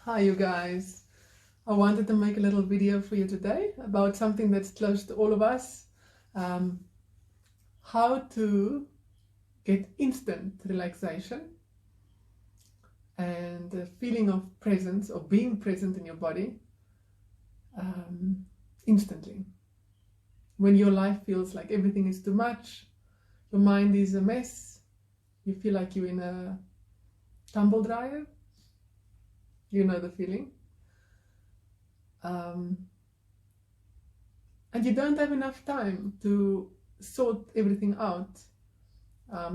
Hi you guys, I wanted to make a little video for you today about something that's close to all of us. um, how to get instant relaxation and a feeling of presence or being present in your body um, instantly. When your life feels like everything is too much, your mind is a mess, you feel like you're in a tumble dryer, you know the feeling. Um, and you don't have enough time to sort everything out,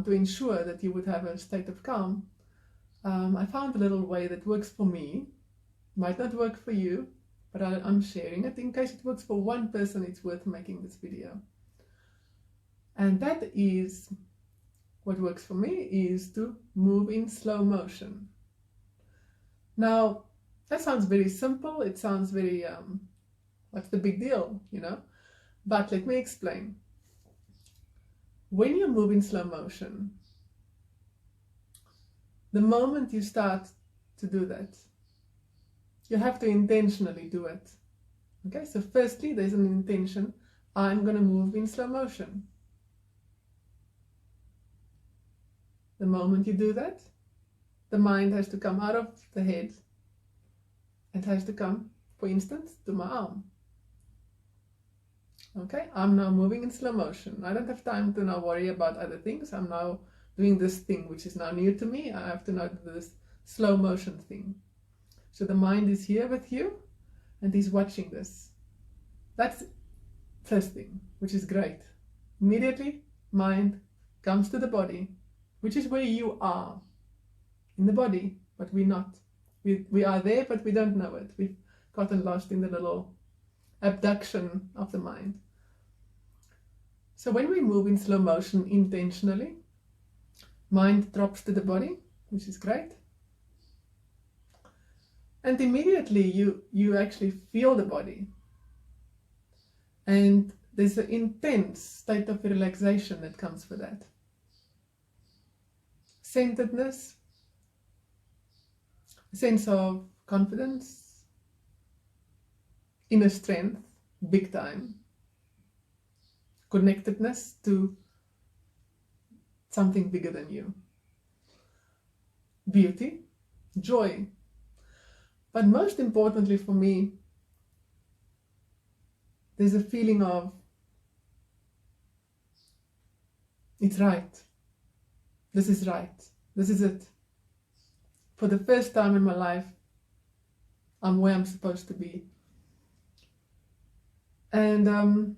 to ensure that you would have a state of calm. I found a little way that works for me. Might not work for you, but I'm sharing it in case it works for one person. It's worth making this video. And that is what works for me, is to move in slow motion. Now, that sounds very simple. It sounds very, what's the big deal, you know? But let me explain. When you move in slow motion, the moment you start to do that, you have to intentionally do it. Okay, so firstly, there's an intention. I'm going to move in slow motion. The moment you do that, the mind has to come out of the head and has to come, for instance, to my arm. Okay, I'm now moving in slow motion. I don't have time to now worry about other things. I'm now doing this thing which is now new to me. I have to now do this slow motion thing. So the mind is here with you and he's watching this. That's first thing, which is great. Immediately, mind comes to the body, which is where you are, in the body, but we're not. We are there, but we don't know it. We've gotten lost in the little abduction of the mind. So when we move in slow motion intentionally, mind drops to the body, which is great. And immediately you actually feel the body. And there's an intense state of relaxation that comes with that. Centeredness, a sense of confidence, inner strength, big time, connectedness to something bigger than you, beauty, joy. But most importantly for me, there's a feeling of it's right. This is right. This is it. For the first time in my life, I'm where I'm supposed to be. And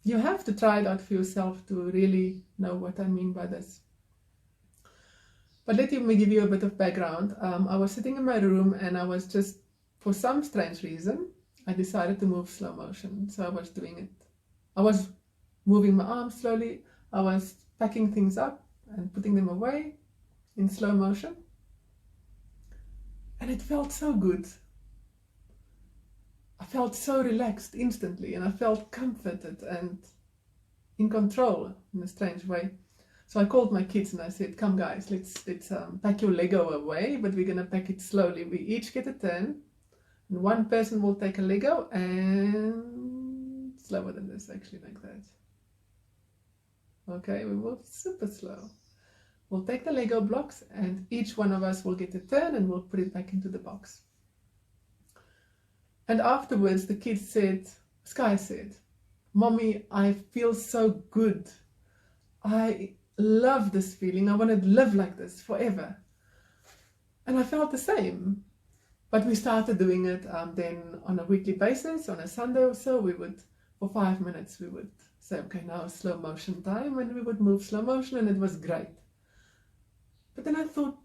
you have to try it out for yourself to really know what I mean by this. But let me give you a bit of background. I was sitting in my room and I was just, for some strange reason, I decided to move slow motion. So I was doing it. I was moving my arms slowly. I was packing things up and putting them away in slow motion. And it felt so good. I felt so relaxed instantly, and I felt comforted and in control in a strange way. So I called my kids and I said, come guys, let's pack your Lego away, but we're going to pack it slowly. We each get a turn, and one person will take a Lego, and slower than this, actually, like that. Okay, we will super slow. We'll take the Lego blocks and each one of us will get a turn and we'll put it back into the box. And afterwards the kids said, Sky said, Mommy, I feel so good. I love this feeling. I want to live like this forever. And I felt the same. But we started doing it then on a weekly basis. On a Sunday or so, we would, for 5 minutes, we would say, okay, now slow motion time. And we would move slow motion, and it was great. But then I thought,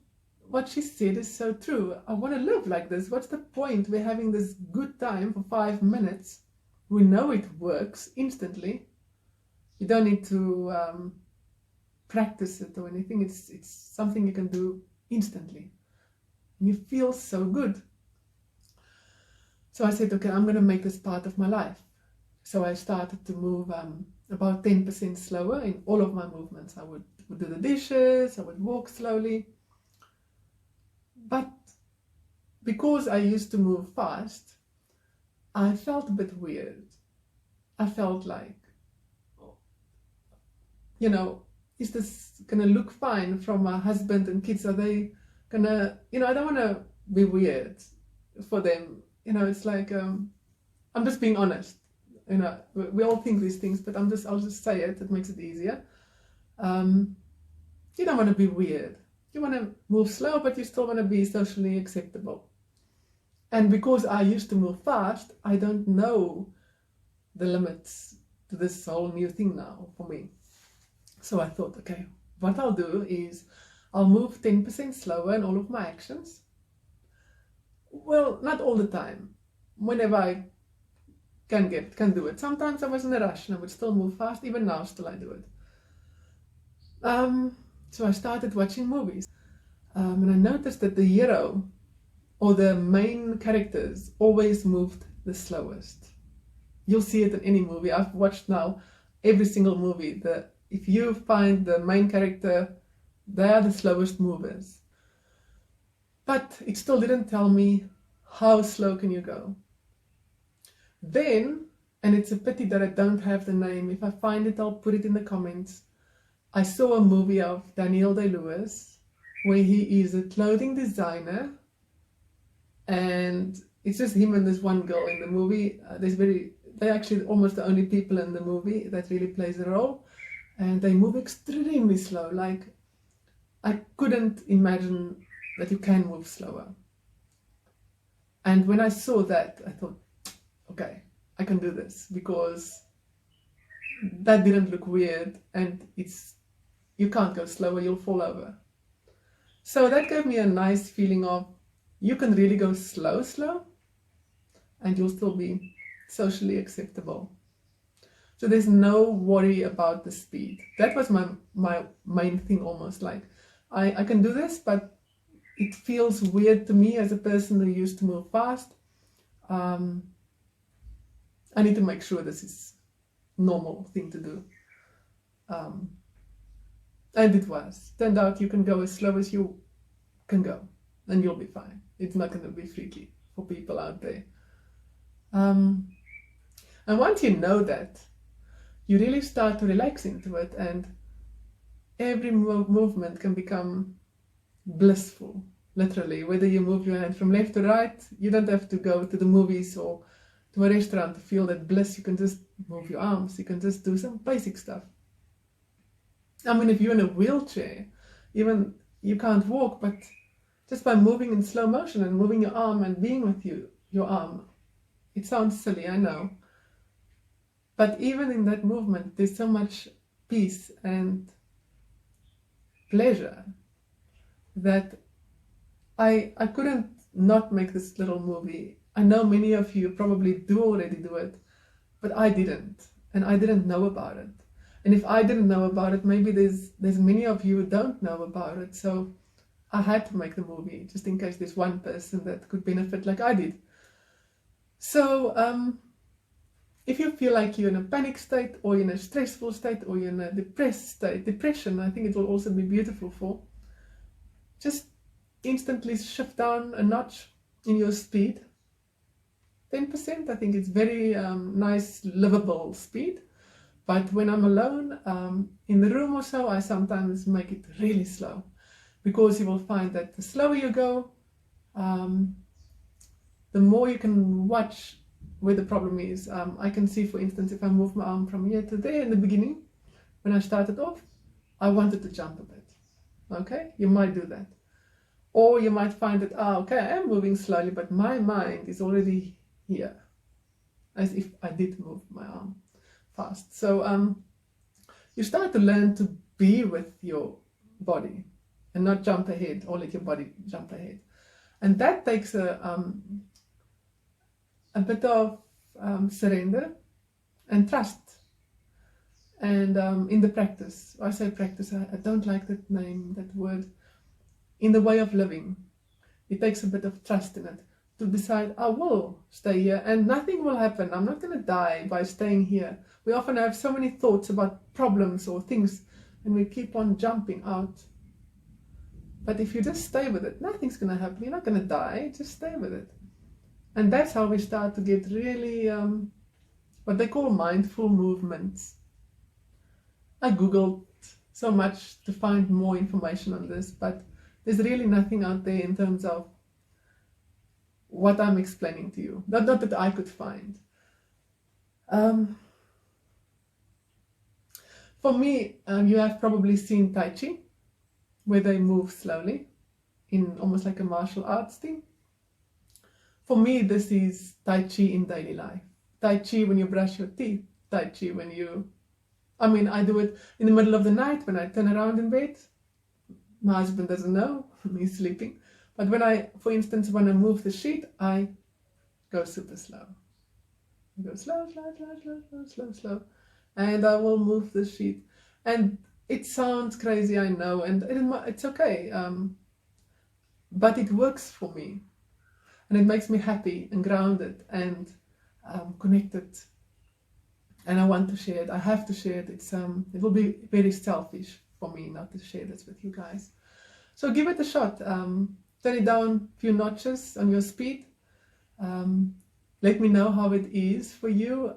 what she said is so true. I want to live like this. What's the point? We're having this good time for 5 minutes. We know it works instantly. You don't need to practice it or anything. It's something you can do instantly. And you feel so good. So I said, okay, I'm going to make this part of my life. So I started to move about 10% slower in all of my movements. I would do the dishes, I would walk slowly. But because I used to move fast, I felt a bit weird. I felt like, you know, is this gonna look fine from my husband and kids? Are they gonna, I don't want to be weird for them. It's like, I'm just being honest. We all think these things, but I'll just say it. It makes it easier. You don't want to be weird. You want to move slow, but you still want to be socially acceptable. And because I used to move fast, I don't know the limits to this whole new thing now for me. So I thought, okay, what I'll do is I'll move 10% slower in all of my actions. Well, not all the time. Whenever I can do it. Sometimes I was in a rush and I would still move fast. Even now, still I do it. So I started watching movies. And I noticed that the hero or the main characters always moved the slowest. You'll see it in any movie. I've watched now every single movie. If you find the main character, they are the slowest movers. But it still didn't tell me how slow can you go. Then, and it's a pity that I don't have the name, if I find it I'll put it in the comments. I saw a movie of Daniel Day-Lewis where he is a clothing designer, and it's just him and this one girl in the movie. They're actually almost the only people in the movie that really plays a role, and they move extremely slow. Like, I couldn't imagine that you can move slower. And when I saw that, I thought, okay, I can do this, because that didn't look weird, and you can't go slower, you'll fall over. So that gave me a nice feeling of, you can really go slow, and you'll still be socially acceptable. So there's no worry about the speed. That was my main thing, almost like, I can do this, but it feels weird to me as a person who used to move fast. I need to make sure this is normal thing to do. And it was. Turned out you can go as slow as you can go, and you'll be fine. It's not going to be freaky for people out there. And once you know that, you really start to relax into it, and every movement can become blissful, literally. Whether you move your hand from left to right, you don't have to go to the movies or to a restaurant to feel that bliss. You can just move your arms, you can just do some basic stuff. I mean, if you're in a wheelchair, even you can't walk, but just by moving in slow motion and moving your arm and being with your arm, it sounds silly, I know, but even in that movement there's so much peace and pleasure that I couldn't not make this little movie. I know many of you probably do already do it, but I didn't, and I didn't know about it. And if I didn't know about it, maybe there's many of you who don't know about it. So I had to make the movie just in case there's one person that could benefit like I did. So if you feel like you're in a panic state, or in a stressful state, or you're in a depressed state, depression, I think it will also be beautiful for, just instantly shift down a notch in your speed. 10%, I think it's very nice, livable speed. But when I'm alone in the room or so, I sometimes make it really slow, because you will find that the slower you go, the more you can watch where the problem is. I can see, for instance, if I move my arm from here to there in the beginning, when I started off, I wanted to jump a bit. Okay, you might do that. Or you might find that, okay, I am moving slowly, but my mind is already here, as if I did move my arm fast. So you start to learn to be with your body and not jump ahead, or let your body jump ahead. And that takes a bit of surrender and trust. And in the practice, I say practice, I don't like that name, that word, in the way of living, it takes a bit of trust in it, to decide, I will stay here and nothing will happen. I'm not going to die by staying here. We often have so many thoughts about problems or things, and we keep on jumping out. But if you just stay with it, nothing's going to happen. You're not going to die. Just stay with it. And that's how we start to get really what they call mindful movements. I Googled so much to find more information on this, but there's really nothing out there in terms of what I'm explaining to you. Not that I could find. For me, you have probably seen Tai Chi, where they move slowly in almost like a martial arts thing. For me, this is Tai Chi in daily life. Tai Chi when you brush your teeth. Tai Chi when you... I do it in the middle of the night when I turn around in bed. My husband doesn't know, he's sleeping. But when for instance, when I move the sheet, I go super slow. I go slow, slow, slow, slow, slow, slow, slow. And I will move the sheet. And it sounds crazy, I know, and it's okay. But it works for me. And it makes me happy and grounded and connected. And I want to share it. I have to share it. It will be very selfish for me not to share this with you guys. So give it a shot. Turn it down a few notches on your speed. Let me know how it is for you.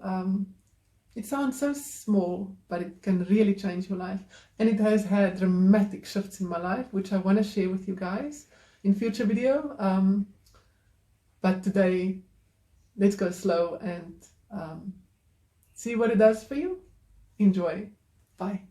It sounds so small, but it can really change your life. And it has had dramatic shifts in my life, which I want to share with you guys in future video. But today, let's go slow and see what it does for you. Enjoy. Bye.